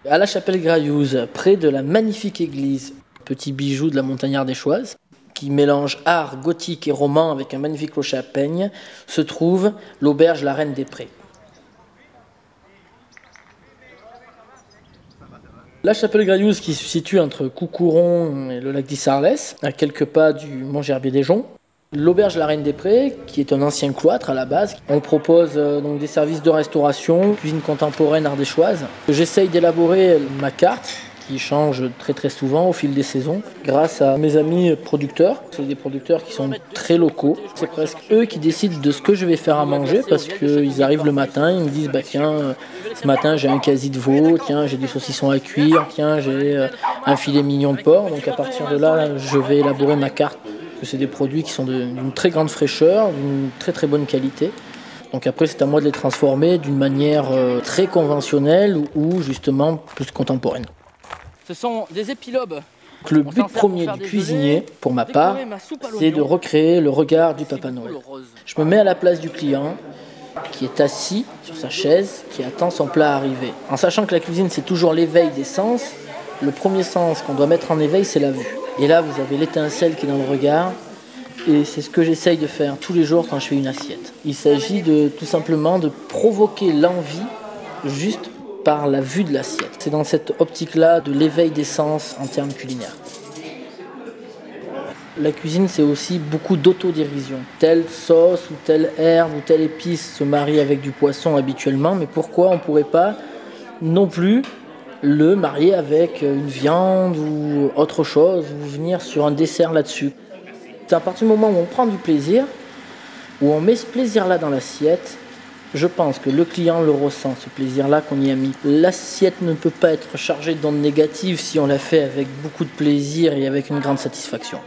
À la Chapelle-Graillouse, près de la magnifique église, petit bijou de la montagne ardéchoise, qui mélange art gothique et roman avec un magnifique clocher à peigne, se trouve l'auberge La Reine des Prés. La Chapelle-Graillouse, qui se situe entre Coucouron et le lac d'Issarlès, à quelques pas du Mont-Gerbier-des-Joncs. L'auberge La Reine des Prés, qui est un ancien cloître à la base. On propose donc des services de restauration, cuisine contemporaine ardéchoise. J'essaye d'élaborer ma carte, qui change très souvent au fil des saisons, grâce à mes amis producteurs. C'est des producteurs qui sont très locaux. C'est presque eux qui décident de ce que je vais faire à manger, parce qu'ils arrivent le matin, ils me disent tiens, ce matin j'ai un quasi de veau, tiens j'ai des saucissons à cuire, tiens j'ai un filet mignon de porc. Donc à partir de là, je vais élaborer ma carte. C'est des produits qui sont d'une très grande fraîcheur, d'une très bonne qualité. Donc après, c'est à moi de les transformer d'une manière très conventionnelle ou justement plus contemporaine. Ce sont des épilobes. Le but premier du cuisinier, pour ma part, c'est de recréer le regard du Papa Noël. Je me mets à la place du client qui est assis sur sa chaise, qui attend son plat à arriver. En sachant que la cuisine, c'est toujours l'éveil des sens, le premier sens qu'on doit mettre en éveil, c'est la vue. Et là, vous avez l'étincelle qui est dans le regard. Et c'est ce que j'essaye de faire tous les jours quand je fais une assiette. Il s'agit tout simplement de provoquer l'envie juste par la vue de l'assiette. C'est dans cette optique-là de l'éveil des sens en termes culinaires. La cuisine, c'est aussi beaucoup d'autodérision. Telle sauce ou telle herbe ou telle épice se marie avec du poisson habituellement, mais pourquoi on ne pourrait pas non plus le marier avec une viande ou autre chose, ou venir sur un dessert là-dessus. C'est à partir du moment où on prend du plaisir, où on met ce plaisir-là dans l'assiette, je pense que le client le ressent, ce plaisir-là qu'on y a mis. L'assiette ne peut pas être chargée d'ondes négatives si on la fait avec beaucoup de plaisir et avec une grande satisfaction.